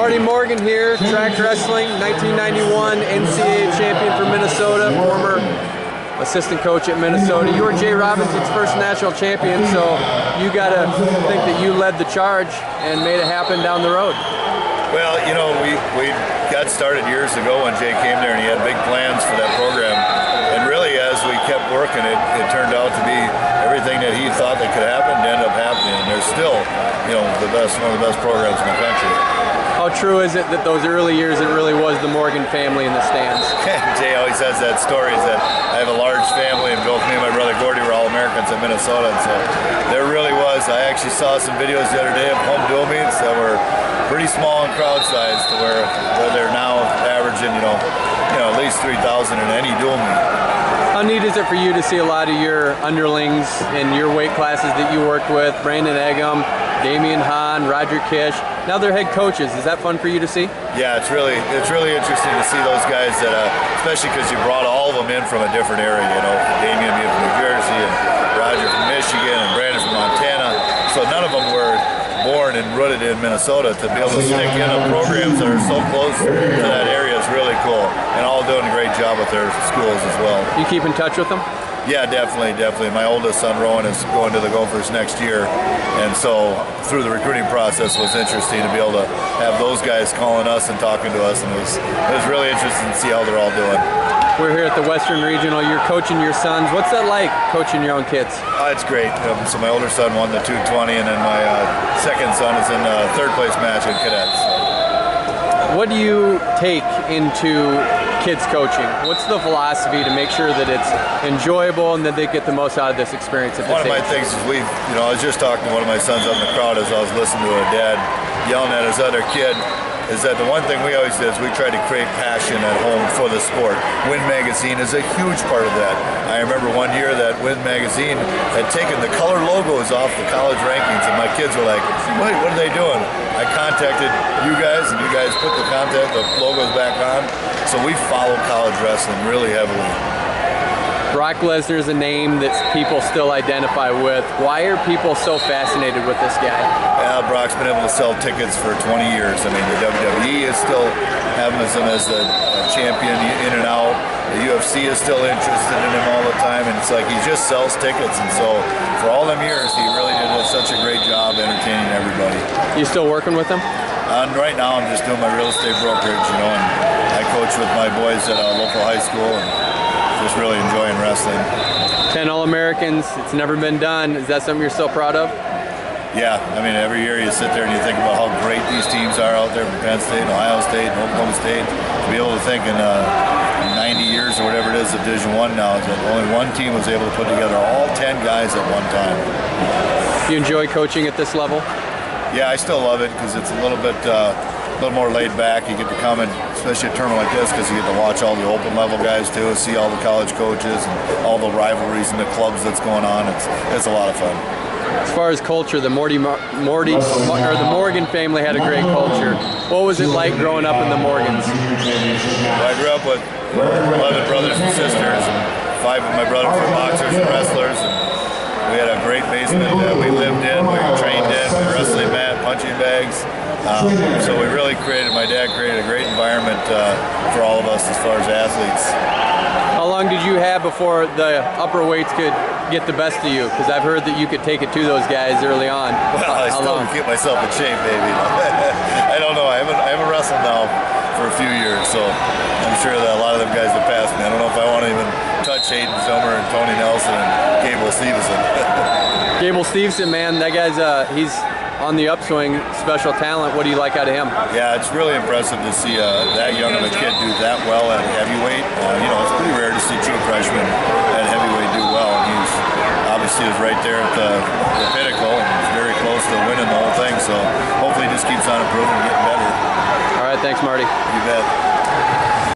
Marty Morgan here, track wrestling, 1991 NCAA champion for Minnesota, former assistant coach at Minnesota. You were Jay Robinson's first national champion, so you got to think that you led the charge and made it happen down the road. Well, you know, we got started years ago when Jay came there and he had big plans for that program. And really, as we kept working, it turned out to be everything that he thought that could happen ended up happening. And there's still, you know, one of the best programs in the country. How true is it that those early years it really was the Morgan family in the stands? Jay always has that story, is that I have a large family, and both me and my brother Gordy were All-Americans at Minnesota, and so there really was. I actually saw some videos the other day of home dual meets that were pretty small in crowd size to where they're now averaging, you know, at least 3,000 in any dual meet. How neat is it for you to see a lot of your underlings in your weight classes that you worked with, Brandon Eggum, Damian Hahn, Roger Kish, now they're head coaches. Is that fun for you to see? Yeah, it's really interesting to see those guys that, especially because you brought all of them in from a different area, you know, Damian being from New Jersey and Roger from Michigan and Brandon from Montana, so none of them were born and rooted in Minnesota. To be able to stick in programs that are so close to that area is really cool, and all doing a great job with their schools as well. You keep in touch with them? Yeah, definitely. My oldest son, Rowan, is going to the Gophers next year, and so through the recruiting process it was interesting to be able to have those guys calling us and talking to us, and it was really interesting to see how they're all doing. We're here at the Western Regional. You're coaching your sons. What's that like, coaching your own kids? It's great. So my older son won the 220, and then my second son is in the third place match in cadets. What do you take into kids coaching? What's the philosophy to make sure that it's enjoyable and that they get the most out of this experience at this age? One of my things is I was just talking to one of my sons up in the crowd as I was listening to a dad yelling at his other kid, is that the one thing we always did is we tried to create passion at home for the sport. Win Magazine is a huge part of that. I remember one year that Win Magazine had taken the color logos off the college rankings, and my kids were like, wait, what are they doing? I contacted you guys, and you guys put the logos back on. So we follow college wrestling really heavily. Brock Lesnar is a name that people still identify with. Why are people so fascinated with this guy? Yeah, Brock's been able to sell tickets for 20 years. I mean, the WWE is still having him as a champion in and out. The UFC is still interested in him all the time, and it's like he just sells tickets. And so for all them years, he really did such a great job entertaining everybody. You still working with him? Right now, I'm just doing my real estate brokerage, you know, and I coach with my boys at a local high school, and just really enjoying wrestling. 10 All-Americans, it's never been done. Is that something you're still proud of? Yeah, I mean, every year you sit there and you think about how great these teams are out there from Penn State, Ohio State, and Oklahoma State. To be able to think in 90 years or whatever it is of Division I now, that only one team was able to put together all 10 guys at one time. You enjoy coaching at this level? Yeah, I still love it because it's a little more laid back. You get to come in, especially a tournament like this, because you get to watch all the open level guys too, see all the college coaches and all the rivalries and the clubs that's going on. It's a lot of fun. As far as culture, the Morgan family had a great culture. What was it like growing up in the Morgans? Well, I grew up with 11 brothers and sisters, and 5 of my brothers were boxers and wrestlers, and we had a great basement that we lived in, we trained in, with a wrestling mat, punching bags. So my dad created a great environment for all of us as far as athletes. How long did you have before the upper weights could get the best of you? Because I've heard that you could take it to those guys early on. Well, I still keep myself in shape, baby. I don't know. I haven't wrestled now for a few years, so I'm sure that a lot of them guys have passed me. I don't know if I want to even touch Hayden Zimmer and Tony Nelson and Gable Stevenson. Gable Stevenson, man, that guy's he's on the upswing, special talent. What do you like out of him? Yeah, it's really impressive to see that young of a kid do that well at heavyweight. It's pretty rare to see true freshmen at heavyweight do well, and he's obviously is right there at the pinnacle, and he's very close to winning the whole thing, so hopefully he just keeps on improving and getting better. All right, thanks, Marty. You bet.